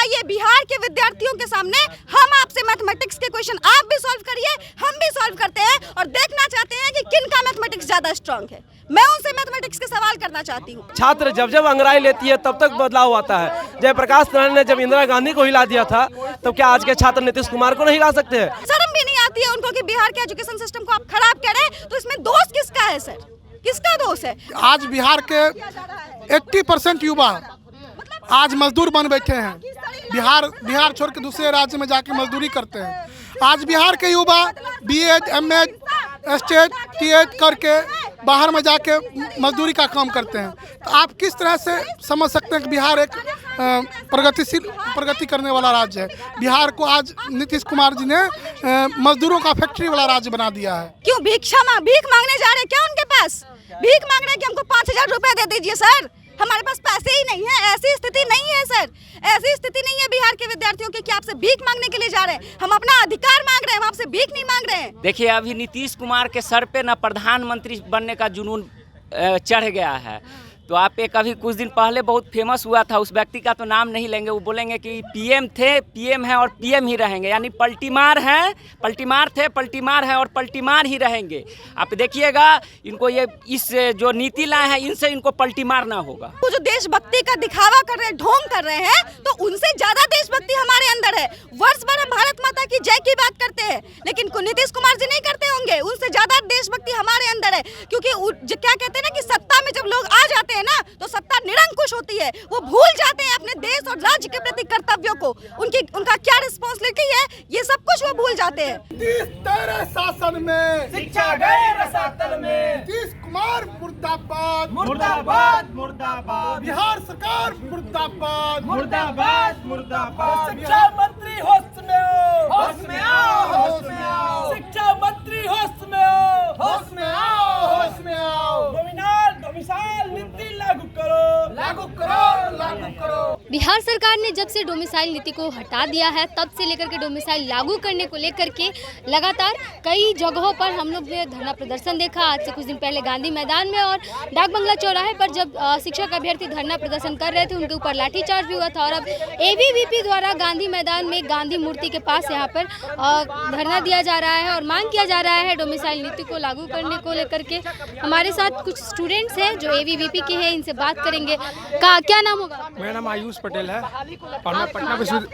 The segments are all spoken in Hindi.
आइए बिहार के विद्यार्थियों के सामने हम आपसे मैथमेटिक्स के क्वेश्चन आप भी सॉल्व करिए, हम भी सॉल्व करते हैं और देखना चाहते हैं कि किन का मैथमेटिक्स ज्यादा स्ट्रांग है। मैं उनसे मैथमेटिक्स के सवाल करना चाहती हूँ। छात्र जब जब अंग्रेजी लेती है तब तक बदलाव आता है। जयप्रकाश नारायण ने जब इंदिरा गांधी को हिला दिया था, तो क्या आज के छात्र नीतीश कुमार को नहीं हिला सकते हैं? शर्म भी नहीं आती है उनको कि बिहार के एजुकेशन सिस्टम को आप खराब करें, तो इसमें दोष किसका है सर? किसका दोष है? आज बिहार के 80% युवा आज मजदूर बन बैठे हैं। बिहार छोड़ के दूसरे राज्य में जाके मजदूरी करते हैं। आज बिहार के युवा बीएड, एमएड, एसटेट, टीएड करके बाहर में जाके मजदूरी का काम करते हैं। तो आप किस तरह से समझ सकते हैं कि बिहार एक प्रगति करने वाला राज्य है? बिहार को आज नीतीश कुमार जी ने मजदूरों का फैक्ट्री वाला राज्य बना दिया है। क्यों भीख मांगने जा रहे हैं क्या उनके पास? भीख मांग रहे हैं कि हमको 5,000 रुपए दे दीजिए सर, हमारे पास पैसे ही नहीं है। ऐसी स्थिति नहीं है सर, ऐसी स्थिति नहीं है बिहार के विद्यार्थियों की कि आपसे भीख मांगने के लिए जा रहे हैं। हम अपना अधिकार मांग रहे हैं, हम आपसे भीख नहीं मांग रहे हैं। देखिए, अभी नीतीश कुमार के सर पे ना प्रधानमंत्री बनने का जुनून चढ़ गया है। तो आप एक अभी कुछ दिन पहले बहुत फेमस हुआ था, उस व्यक्ति का तो नाम नहीं लेंगे, वो बोलेंगे कि पीएम थे, पीएम हैं और पीएम ही रहेंगे, यानी पलटीमार हैं, पलटीमार थे, पलटीमार हैं और पलटीमार ही रहेंगे। आप देखिएगा, इनको ये इस जो नीति लाए हैं इनसे इनको पलटीमार ना होगा। वो जो देशभक्ति का दिखावा कर रहे हैं, ढोंग कर रहे हैं, तो उनसे ज्यादा देशभक्ति हमारे अंदर है। वर्ष भर हम भारत माता की जय की बात करते हैं, लेकिन नीतीश कुमार जी नहीं करते होंगे। उनसे ज्यादा देशभक्ति हमारे अंदर है, क्योंकि क्या कहते हैं ना कि सत्ता में जब लोग आ जाते हैं ना, तो सत्ता निरंकुश होती है। वो भूल जाते हैं अपने देश और राज्य के प्रति कर्तव्यों को, उनका क्या रिस्पॉन्सिबिलिटी है, ये सब कुछ वो भूल जाते हैं। तेरे शासन में शिक्षा गए रसातल में, नीतीश कुमार मुर्दाबाद, मुर्दाबाद मुर्दाबाद, बिहार सरकार मुर्दाबाद, मुर्दाबाद मुर्दाबाद। शिक्षा मंत्री होश में आओ, होश में आओ, होश में आओ। शिक्षा मंत्री होश में आओ, होश में आओ, होश में आओ। डोमिसाइल नीति लागू करो, लागू करो, लागू करो। बिहार सरकार ने जब से डोमिसाइल नीति को हटा दिया है, तब से लेकर के डोमिसाइल लागू करने को लेकर के लगातार कई जगहों पर हम लोग ने धरना प्रदर्शन देखा। आज से कुछ दिन पहले गांधी मैदान में और डाक बंगला चौराहे पर जब शिक्षक अभ्यर्थी धरना प्रदर्शन कर रहे थे, उनके ऊपर लाठीचार्ज भी हुआ था। और अब एबीवीपी द्वारा गांधी मैदान में गांधी मूर्ति के पास यहाँ पर धरना दिया जा रहा है और मांग किया जा रहा है डोमिसाइल नीति को लागू करने को लेकर के। हमारे साथ कुछ स्टूडेंट्स हैं जो एबीवीपी के हैं, इनसे बात करेंगे। क्या नाम होगा? मेरा नाम आयुष पटेल है और मैं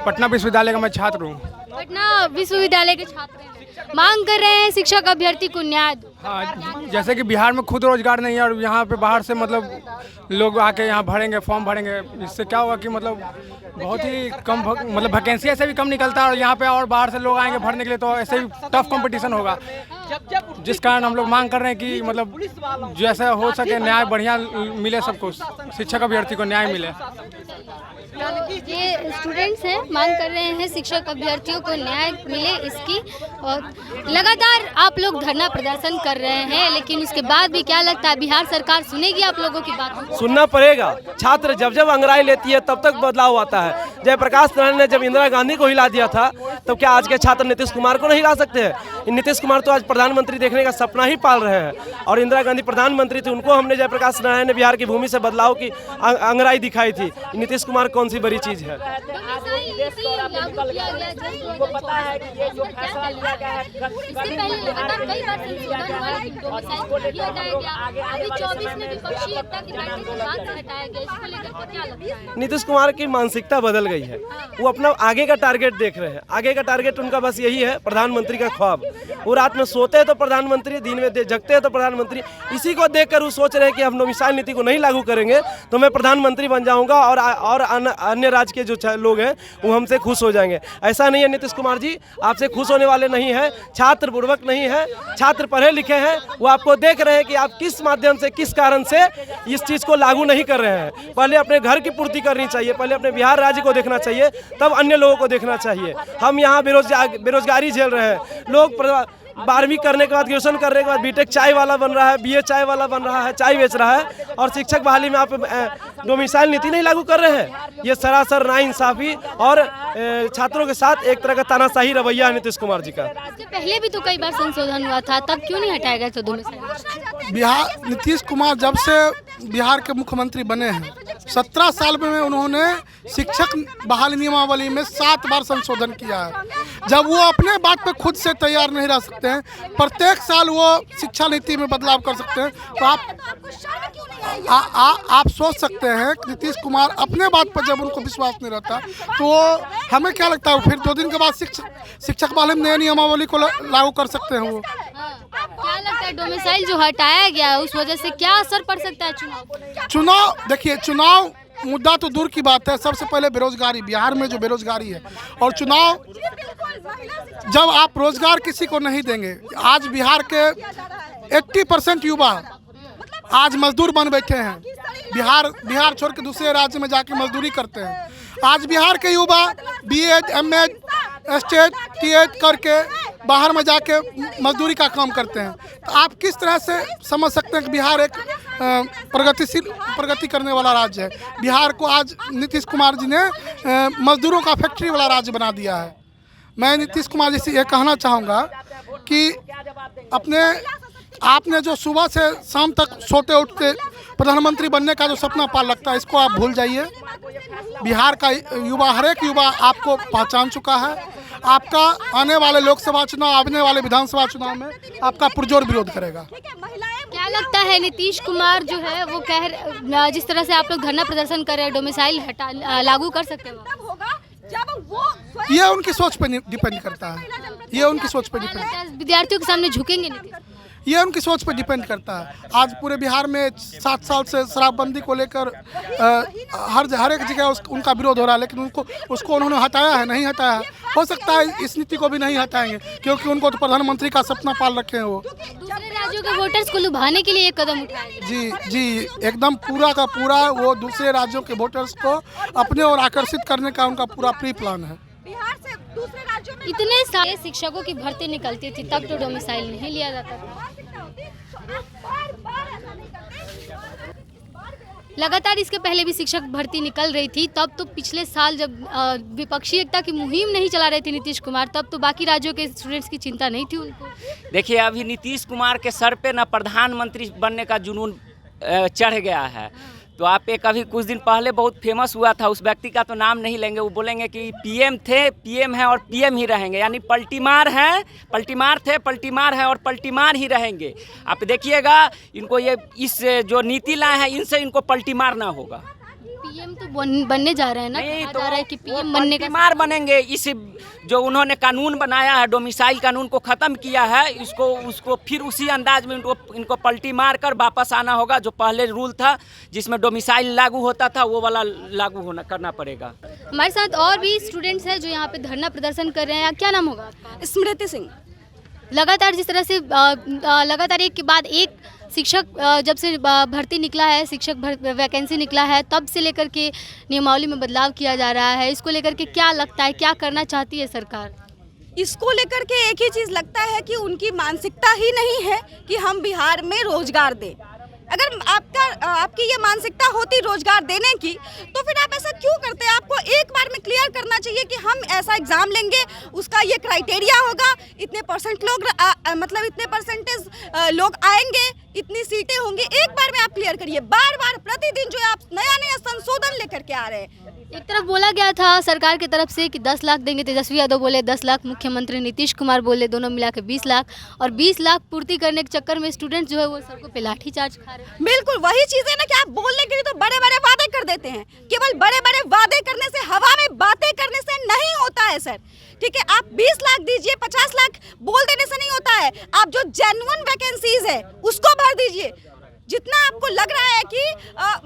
पटना विश्वविद्यालय का मैं छात्र हूँ। पटना विश्वविद्यालय के छात्र हैं, मांग कर रहे हैं शिक्षक अभ्यर्थी को न्याय दो। हाँ, जैसे कि बिहार में खुद रोजगार नहीं है और यहाँ पे बाहर से मतलब लोग आके यहाँ भरेंगे, फॉर्म भरेंगे। इससे क्या होगा कि मतलब बहुत ही कम मतलब वैकेंसी ऐसे भी कम निकलता है और यहाँ पे और बाहर से लोग आएंगे भरने के लिए, तो ऐसे ही टफ कंपटीशन होगा। जिस कारण हम लोग मांग कर रहे हैं कि मतलब जैसा हो सके न्याय बढ़िया मिले सबको, शिक्षक अभ्यर्थी को न्याय मिले। ये स्टूडेंट्स हैं, मांग कर रहे हैं शिक्षक अभ्यर्थियों को न्याय मिले इसकी। और लगातार आप लोग धरना प्रदर्शन कर रहे हैं, लेकिन उसके बाद भी क्या लगता है बिहार सरकार सुनेगी आप लोगों की बात? सुनना पड़ेगा। छात्र जब जब अंग्रेजी लेती है तब तक बदलाव आता है। जयप्रकाश नारायण ने जब इंदिरा गांधी को हिला दिया था, तो क्या आज के छात्र नीतीश कुमार को नहीं हिला सकते हैं? नीतीश कुमार तो आज प्रधानमंत्री देखने का सपना ही पाल रहे हैं और इंदिरा गांधी प्रधानमंत्री थी, उनको हमने जयप्रकाश नारायण ने बिहार की भूमि से बदलाव की अंग्रेजी दिखाई थी। नीतीश कुमार कौन सी बड़ी चीज है? नीतीश कुमार की मानसिकता बदल गई है। वो अपना आगे का टारगेट देख रहे हैं। आगे का टारगेट उनका बस यही है, प्रधानमंत्री का ख्वाब। वो रात में सोते हैं तो प्रधानमंत्री, दिन में जगते हैं तो प्रधानमंत्री। इसी को देखकर वो सोच रहे हैं कि हम डोमिसाइल नीति को नहीं लागू करेंगे तो मैं प्रधानमंत्री बन जाऊंगा और अन्य राज्य के जो लोग हैं वो हमसे खुश हो जाएंगे। ऐसा नहीं है नीतीश कुमार जी, आपसे खुश होने वाले नहीं हैं। छात्र बुर्बक नहीं है, छात्र पढ़े लिखे हैं। वो आपको देख रहे हैं कि आप किस माध्यम से, किस कारण से इस चीज़ को लागू नहीं कर रहे हैं। पहले अपने घर की पूर्ति करनी चाहिए, पहले अपने बिहार राज्य को देखना चाहिए, तब अन्य लोगों को देखना चाहिए। हम यहाँ बेरोजगारी झेल रहे हैं। लोग 12वीं करने के बाद, ग्रेजुएशन करने के बाद बीटेक चाय वाला बन रहा है, बीए चाय वाला बन रहा है, चाय बेच रहा है, और शिक्षक बहाली में आप डोमिसाइल नीति नहीं लागू कर रहे हैं। ये सरासर नाइंसाफी और छात्रों के साथ एक तरह का तानाशाही रवैया है नीतीश कुमार जी का। इससे पहले भी तो कई बार संशोधन हुआ था, तब क्यों नहीं हटाया गया था डोमिसाइल? बिहार नीतीश कुमार जब से बिहार के मुख्यमंत्री बने हैं, 17 साल में उन्होंने शिक्षक बहाली नियमावली में 7 बार संशोधन किया है। जब वो अपने बात पे खुद से तैयार नहीं रह सकते हैं, प्रत्येक साल वो शिक्षा नीति में बदलाव कर सकते हैं, तो आप सोच सकते हैं कि नीतीश कुमार अपने बात पर जब उनको विश्वास नहीं रहता तो हमें क्या लगता है फिर 2 दिन के बाद शिक्षक बहाली में नई नियमावली को लागू कर सकते हैं। वो क्या लगता है डोमिसाइल जो हटाया गया है उस वजह से क्या असर पड़ सकता है चुनाव? देखिए, चुनाव मुद्दा तो दूर की बात है, सबसे पहले बेरोजगारी, बिहार में जो बेरोजगारी है, और चुनाव जब आप रोजगार किसी को नहीं देंगे, आज बिहार के 80% युवा आज मजदूर बन बैठे हैं, बिहार छोड़ के दूसरे राज्य में जाके मजदूरी करते हैं। आज बिहार के युवा बीएड, एमएड, एसटेट, टीएड करके बाहर में जाके मजदूरी का काम करते हैं। तो आप किस तरह से समझ सकते हैं कि बिहार एक प्रगति करने वाला राज्य है। बिहार को आज नीतीश कुमार जी ने मजदूरों का फैक्ट्री वाला राज्य बना दिया है। मैं नीतीश कुमार जी से ये कहना चाहूँगा कि आपने जो सुबह से शाम तक सोते उठते प्रधानमंत्री बनने का जो सपना पाल लगता है, इसको आप भूल जाइए। बिहार का युवा, हर एक युवा आपको पहचान चुका है। आपका आने वाले लोकसभा चुनाव, आने वाले विधानसभा चुनाव में आपका पुरजोर विरोध करेगा। क्या लगता है नीतीश कुमार जो है वो जिस तरह से आप लोग धरना प्रदर्शन कर रहे हैं, डोमिसाइल लागू कर सकते हैं? ये उनकी सोच पे डिपेंड करता है। ये उनकी सोच पे डिपेंड करता है। विद्यार्थियों के सामने झुकेंगे नीतीश? ये उनकी सोच पर डिपेंड करता है। आज पूरे बिहार में 7 साल से शराबबंदी को लेकर हर एक जगह उनका विरोध हो रहा है, लेकिन उसको उन्होंने हटाया है, नहीं हटाया है। हो सकता है इस नीति को भी नहीं हटाएंगे, क्योंकि उनको तो प्रधानमंत्री का सपना पाल रखे हैं। वो दूसरे राज्यों के वोटर्स को लुभाने के लिए एक कदम उठाएंगे। जी, एकदम पूरा का पूरा वो दूसरे राज्यों के वोटर्स को अपने ओर आकर्षित करने का उनका पूरा प्री प्लान है। बिहार से दूसरे राज्यों में इतने सारे शिक्षकों की भर्ती निकलती थी, तब तो डोमिसाइल नहीं लिया जाता था। लगातार इसके पहले भी शिक्षक भर्ती निकल रही थी, तब तो पिछले साल जब विपक्षी एकता की मुहिम नहीं चला रहे थे नीतीश कुमार, तब तो बाकी राज्यों के स्टूडेंट्स की चिंता नहीं थी उनको। देखिए, अभी नीतीश कुमार के सर पे ना प्रधानमंत्री बनने का जुनून चढ़ गया है। तो आप एक अभी कुछ दिन पहले बहुत फेमस हुआ था, उस व्यक्ति का तो नाम नहीं लेंगे, वो बोलेंगे कि पीएम थे, पीएम हैं और पीएम ही रहेंगे, यानी पलटीमार हैं, पलटीमार थे, पलटीमार हैं और पलटीमार ही रहेंगे। आप देखिएगा, इनको ये इस जो नीति लाए हैं, इनसे इनको पलटीमार ना होगा। पीएम तो बनने जा रहे हैं ना, नहीं कहा तो जा रहा है कि पीएम बनने का पलटीमार बनेंगे। इस जो उन्होंने कानून बनाया है, डोमिसाइल कानून को ख़त्म किया है, उसको फिर उसी अंदाज में इनको पलटी मार कर वापस आना होगा। जो पहले रूल था जिसमें डोमिसाइल लागू होता था, वो वाला लागू करना पड़ेगा। हमारे साथ और भी स्टूडेंट्स हैं जो यहाँ पे धरना प्रदर्शन कर रहे हैं। क्या नाम होगा आपका? स्मृति सिंह। लगातार जिस तरह से लगातार एक के बाद एक शिक्षक जब से भर्ती निकला है, शिक्षक वैकेंसी निकला है, तब से लेकर के नियमावली में बदलाव किया जा रहा है। इसको लेकर के क्या लगता है, क्या करना चाहती है सरकार? इसको लेकर के एक ही चीज़ लगता है कि उनकी मानसिकता ही नहीं है कि हम बिहार में रोजगार दें। अगर आपकी ये मानसिकता होती रोजगार देने की, तो फिर आप ऐसा क्यों करते हैं? आपको एक बार में क्लियर करना चाहिए कि हम ऐसा एग्जाम लेंगे, उसका ये क्राइटेरिया होगा, इतने परसेंट लोग मतलब इतने परसेंटेज लोग आएंगे, इतनी सीटें होंगी। एक बार में आप क्लियर करिए। बार बार प्रतिदिन जो आप नया नया संशोधन लेकर के आ रहे हैं। एक तरफ बोला गया था सरकार की तरफ से कि 10 लाख देंगे, तेजस्वी यादव बोले 10 लाख, मुख्यमंत्री नीतीश कुमार बोले दोनों मिला के 20 लाख, और 20 लाख पूर्ति करने के चक्कर में स्टूडेंट जो है वो सड़कों पे लाठीचार्ज खा रहे हैं। बिल्कुल वही चीज़ है ना कि आप बोलने के लिए तो बड़े बड़े वादे कर देते हैं। केवल बड़े बड़े वादे करने से, हवा में बातें करने से नहीं होता है सर। ठीक है, आप 20 लाख दीजिए, 50 लाख बोल देने से नहीं होता है। आप जो जेन्युइन वैकेंसीज है उसको भर दीजिए। जितना आपको लग रहा है कि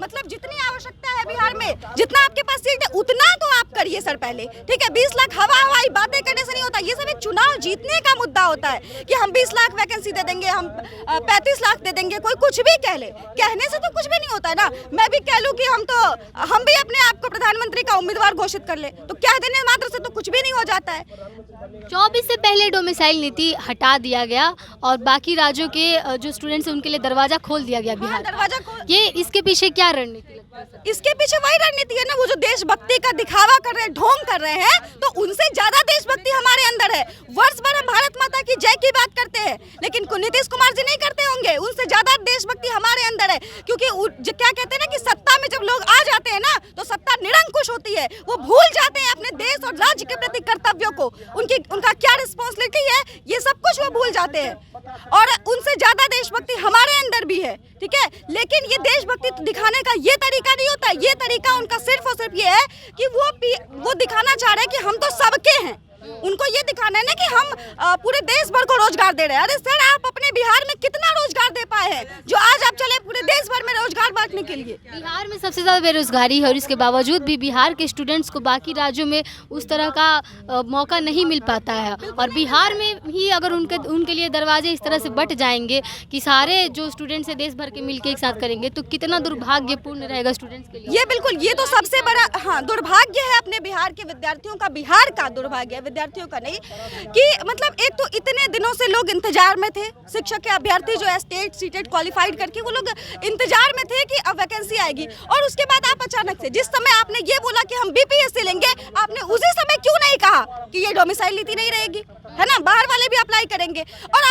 मतलब जितनी आवश्यकता है बिहार में, जितना आपके पास सीट है, उतना तो आप करिए सर पहले। ठीक है, 20 लाख हवाई बातें करने से नहीं होता। ये सब एक चुनाव जीतने का मुद्दा होता है कि हम 20 लाख वैकेंसी दे देंगे, हम 35 लाख दे देंगे। कोई कुछ भी कह ले, कहने से तो कुछ भी नहीं होता है ना। मैं भी कह लूँ कि हम भी अपने आप को प्रधानमंत्री का उम्मीदवार घोषित कर ले, तो कह देने मात्र से तो कुछ भी नहीं हो जाता है। 24 से पहले डोमिसाइल नीति हटा दिया गया और बाकी राज्यों के जो स्टूडेंट्स हैं उनके लिए दरवाजा खोल दिया गया बिहार। दरवाजा ये इसके पीछे क्या रणनीति लगती है? इसके पीछे वही रणनीति है ना, वो जो देशभक्ति का दिखावा कर रहे हैं, ढोंग कर रहे हैं, तो उनसे ज्यादा देशभक्ति हमारे अंदर है। वर्ष भर हम भारत माता की जय की बात करते हैं, लेकिन नीतीश कुमार जी नहीं करते होंगे, उनसे ज्यादा देशभक्ति हमारे अंदर है। क्योंकि क्या कहते हैं ना कि सत्ता में जब लोग आ जाते हैं ना, तो सत्ता निरंकुश होती है, वो भूल जाते हैं अपने देश और राज्य के प्रति कर्तव्यों को, उनका क्या रिस्पॉन्सिबिलिटी है, ये सब कुछ वो भूल जाते हैं। और उनसे ज्यादा देशभक्ति हमारे अंदर भी है, ठीक है। लेकिन ये देशभक्ति दिखाने का ये तरीका नहीं होता, ये तरीका उनका सिर्फ और सिर्फ ये है कि वो दिखाना चाह रहे हैं कि हम तो सबके हैं। उनको ये दिखाना है ना कि हम पूरे देश भर को रोजगार दे रहे हैं। अरे सर, आप अपने बिहार में कितना रोजगार दे पाए हैं जो आज आप चले पूरे देश भर में रोजगार बांटने के लिए? बिहार में सबसे ज़्यादा बेरोजगारी है और इसके बावजूद भी बिहार के स्टूडेंट्स को बाकी राज्यों में उस तरह का मौका नहीं मिल पाता है। और बिहार में ही अगर उनके लिए दरवाजे इस तरह से बट जाएंगे कि सारे जो स्टूडेंट्स हैं देश भर के मिलकर एक साथ करेंगे, तो कितना दुर्भाग्यपूर्ण रहेगा स्टूडेंट्स के लिए। ये बिल्कुल, ये तो सबसे बड़ा दुर्भाग्य है अपने बिहार के विद्यार्थियों का, बिहार का दुर्भाग्य है, विद्यार्थियों का नहीं। कि मतलब एक तो इतने दिनों से लोग इंतजार में थे, शिक्षक के अभ्यर्थी जो है स्टेट सीटेट क्वालिफाइड करके वो लोग इंतजार में थे कि अब वैकेंसी आएगी। और उसके बाद आप अचानक से, जिस समय आपने ये बोला कि हम बीपीएससी लेंगे, आपने उसी समय क्यों नहीं कहा कि ये डोमिसाइल नीति नहीं रहेगी, है ना, बाहर वाले भी अप्लाई करेंगे। और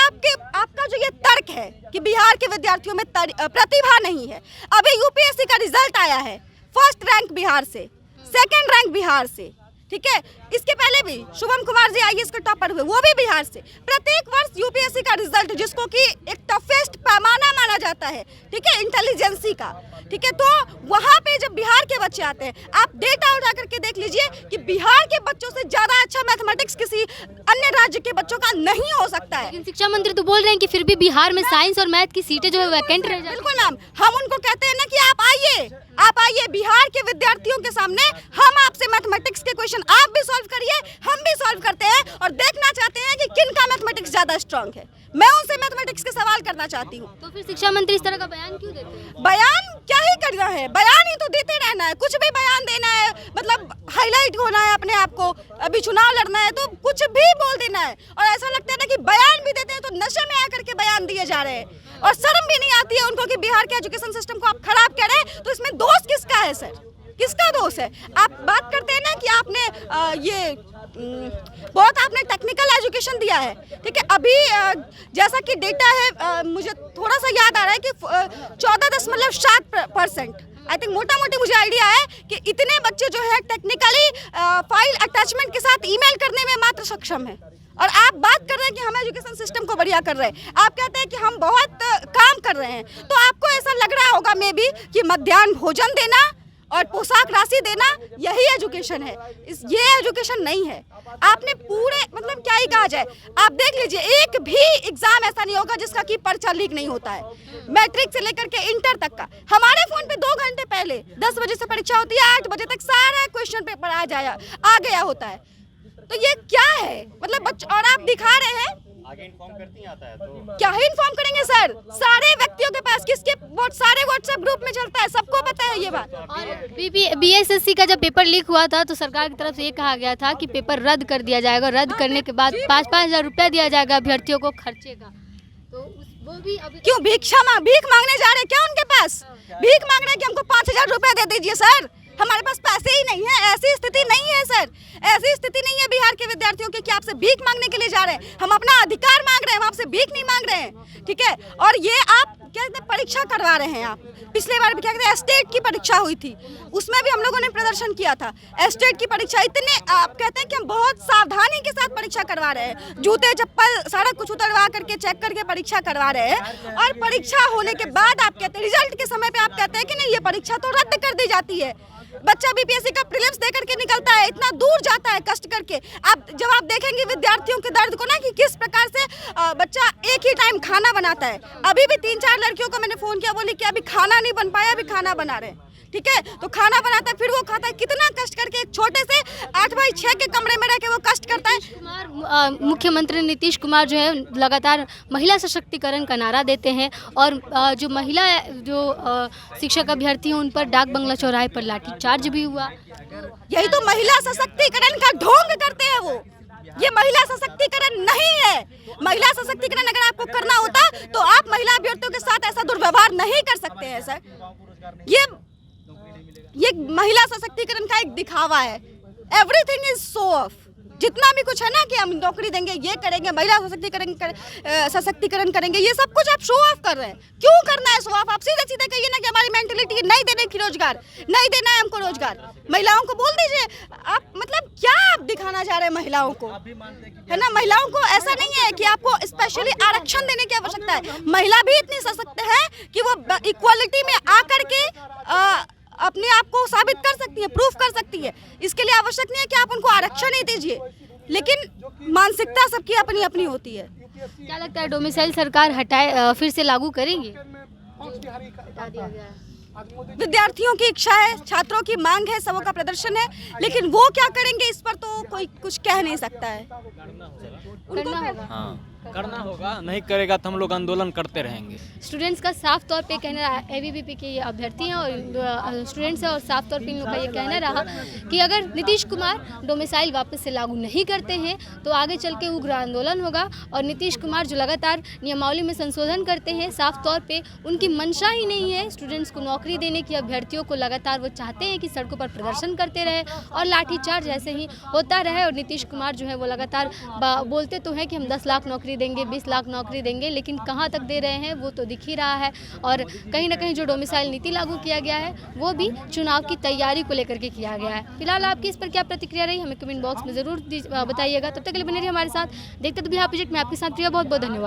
आपका जो ये तर्क है कि बिहार के विद्यार्थियों में प्रतिभा नहीं है। अभी यूपीएससी का रिजल्ट आया है, फर्स्ट रैंक बिहार से, सेकेंड रैंक बिहार से, ठीक है। इसके पहले भी शुभम कुमार जी आईएएस के टॉपर हुए, वो भी बिहार से। प्रत्येक वर्ष यूपीएससी का रिजल्ट, जिसको कि एक टफेस्ट पैमाना माना जाता है, ठीक है, इंटेलिजेंसी का, ठीक है, तो वहाँ पे जब बिहार के बच्चे आते हैं, आप डेटा उठा करके देख लीजिए कि बिहार के बच्चों से ज्यादा अच्छा मैथमेटिक्स किसी अन्य राज्य के बच्चों का नहीं हो सकता है। लेकिन शिक्षा मंत्री तो बोल रहे हैं कि फिर भी बिहार में साइंस और मैथ की सीटें जो है वैकेंट रह जाती हैं। बिल्कुल मैम, हम उनको कहते हैं ना कि आप आइए बिहार के विद्यार्थियों के सामने, हम आपसे मैथमेटिक्स के क्वेश्चन आप भी सॉल्व करिए, हम भी सॉल्व करते हैं और देखना चाहते हैं कि किन का मैथमेटिक्स ज्यादा स्ट्रांग है। मैं उनसे मैथमेटिक्स के सवाल करना चाहती हूँ। तो फिर शिक्षा मंत्री इस तरह का बयान क्यों देते हैं? बयान क्या ही करना है, बयान ही तो देते रहना है, कुछ भी बयान देना है, मतलब हाईलाइट होना है अपने आप को, अभी चुनाव लड़ना है तो कुछ भी बोल देना है। और ऐसा लगता है ना कि बयान भी देते हैं तो नशे में आकर के बयान दिए जा रहे हैं, और शर्म भी नहीं आती है उनको कि बिहार के एजुकेशन सिस्टम को आप खराब कह रहे हैं। तो इसमें दोष किसका है सर, किसका दोष है? आप बात करते हैं ना कि आपने बहुत आपने टेक्निकल एजुकेशन दिया है, ठीक है। अभी जैसा कि डेटा है, मुझे थोड़ा सा याद आ रहा है कि 14.7%, आई थिंक मोटा मोटी मुझे आइडिया है कि इतने बच्चे जो है टेक्निकली फाइल अटैचमेंट के साथ ईमेल करने में मात्र सक्षम है। और आप बात कर रहे हैं कि हम एजुकेशन सिस्टम को बढ़िया कर रहे हैं, आप कहते हैं कि हम बहुत काम कर रहे हैं। तो आपको ऐसा लग रहा होगा मे बी कि मध्याह्न भोजन देना और पोशाक राशि देना यही एजुकेशन है, ये एजुकेशन नहीं है। आपने पूरे मतलब क्या ही कहा जाए, आप देख लीजिए एक भी एग्जाम ऐसा नहीं होगा जिसका कि पर्चा लीक नहीं होता है, मैट्रिक से लेकर के इंटर तक का। हमारे फोन पे 2 घंटे पहले 10 बजे से परीक्षा होती है, 8 बजे तक सारा क्वेश्चन पेपर आ गया होता है। तो ये क्या है मतलब बच्चों, और आप दिखा रहे हैं आगे इन्फॉर्म करती आता है तो क्या ही इन्फॉर्म करेंगे सर, सारे व्यक्तियों के पास किसके सारे व्हाट्सएप ग्रुप में चलता है, सबको पता है ये बात। और बीएसएससी का जब पेपर लीक हुआ था तो सरकार की तरफ से ये कहा गया था कि पेपर रद्द कर दिया जाएगा, रद्द करने के बाद 5-5 हज़ार रुपया दिया जाएगा अभ्यर्थियों को खर्चे का। तो वो भी अभी क्यों भीख मांगने जा रहे हैं क्या उनके पास? भीख मांग रहे हैं कि हमको 5,000 रुपया दे दीजिए सर, हमारे पास पैसे ही नहीं है। ऐसी स्थिति नहीं है सर, ऐसी स्थिति नहीं है बिहार के विद्यार्थियों की कि आपसे भीख मांगने के लिए जा रहे हैं। हम अपना अधिकार मांग रहे हैं, हम आपसे भीख नहीं मांग रहे हैं, ठीक है। और ये आप क्या कहते हैं परीक्षा करवा रहे हैं आप। पिछले बार भी क्या कहते हैं एस्टेट की परीक्षा हुई थी, उसमें भी हम लोगों ने प्रदर्शन किया था। एस्टेट की परीक्षा इतने आप कहते हैं कि हम बहुत सावधानी के साथ परीक्षा करवा रहे हैं, जूते चप्पल सारा कुछ उतरवा करके चेक करके परीक्षा करवा रहे हैं। और परीक्षा होने के बाद आप कहते हैं रिजल्ट के समय पे आप कहते हैं कि नहीं ये परीक्षा तो रद्द कर दी जाती है। बच्चा बीपीएससी का प्रीलिम्स दे करके निकलता है, इतना दूर जाता है कष्ट करके। आप जब आप देखेंगे विद्यार्थियों के दर्द को ना कि किस प्रकार से बच्चा एक ही टाइम खाना बनाता है। अभी भी 3-4 लड़कियों को मैंने फोन किया, बोली कि अभी खाना नहीं बन पाया, अभी खाना बना रहे हैं, ठीक है। तो खाना बनाता है फिर वो खाता है, कितना कष्ट करके एक छोटे से 8x6 के कमरे में रह के वो कष्ट करता है। मुख्यमंत्री नीतीश कुमार जो है लगातार महिला सशक्तिकरण का नारा देते हैं और जो महिला जो शिक्षक अभ्यर्थी हैं उन पर डाक बंगला चौराहे पर लाठीचार्ज भी हुआ। यही तो महिला सशक्तिकरण का ढोंग करते हैं वो। ये महिला सशक्तिकरण नहीं है। महिला सशक्तिकरण अगर आपको करना होता तो आप महिला अभ्यर्थियों के साथ ऐसा दुर्व्यवहार नहीं कर सकते हैं सर। ये महिला सशक्तिकरण का एक दिखावा है। Everything is show off. जितना भी कुछ है ना कि हम नौकरी देंगे, ये करेंगे, महिला सशक्तिकरण करेंगे, ये सब कुछ आप शो ऑफ कर रहे हैं। क्यों करना है शो ऑफ? आप सीधे सीधे कहिए ना कि हमारी मेंटेलिटी नहीं देने की रोजगार, नहीं देना है हमको रोजगार। महिलाओं को बोल दीजिए आप, मतलब क्या आप दिखाना चाह रहे हैं महिलाओं को, है ना? महिलाओं को ऐसा नहीं है कि आपको स्पेशली आरक्षण देने की आवश्यकता है। महिला भी इतनी सशक्त है कि वो इक्वालिटी में आकर के अपने आप को साबित कर सकती है, प्रूफ कर सकती है। इसके लिए आवश्यक नहीं है कि आप उनको आरक्षण ही दीजिए, लेकिन मानसिकता सबकी अपनी अपनी होती है। क्या लगता है डोमिसाइल सरकार हटाए फिर से लागू करेंगे? विद्यार्थियों की इच्छा है, छात्रों की मांग है, सबों का प्रदर्शन है, लेकिन वो क्या करेंगे इस पर तो कोई कुछ कह नहीं सकता है। करना होगा। हाँ, करना होगा, नहीं करेगा तो हम लोग आंदोलन करते रहेंगे। स्टूडेंट्स का साफ तौर पे कहना रहा, एबीवीपी के ये अभ्यर्थी हैं और स्टूडेंट्स हैं, और साफ तौर पे इन लोग का ये कहना रहा कि अगर नीतीश कुमार डोमिसाइल वापस से लागू नहीं करते हैं तो आगे चल के उग्र आंदोलन होगा। और नीतीश कुमार जो लगातार नियमावली में संशोधन करते हैं, साफ तौर पे उनकी मंशा ही नहीं है स्टूडेंट्स को नौकरी देने की। अभ्यर्थियों को लगातार वो चाहते हैं कि सड़कों पर प्रदर्शन करते रहे और लाठीचार्ज ऐसे ही होता रहे। और नीतीश कुमार जो है वो लगातार बोलते तो हैं कि हम 10 लाख नौकरी देंगे, 20 लाख नौकरी देंगे, लेकिन कहाँ तक दे रहे हैं वो तो दिख ही रहा है। और कहीं ना कहीं जो डोमिसाइल नीति लागू किया गया है वो भी चुनाव की तैयारी को लेकर के किया गया है। फिलहाल आपकी इस पर क्या प्रतिक्रिया रही हमें कमेंट बॉक्स में ज़रूर बताइएगा। तब तक के लिए बने रहिए हमारे साथ, देखते तो बिहार प्रोजेक्ट में आपके साथ प्रिया। बहुत बहुत धन्यवाद।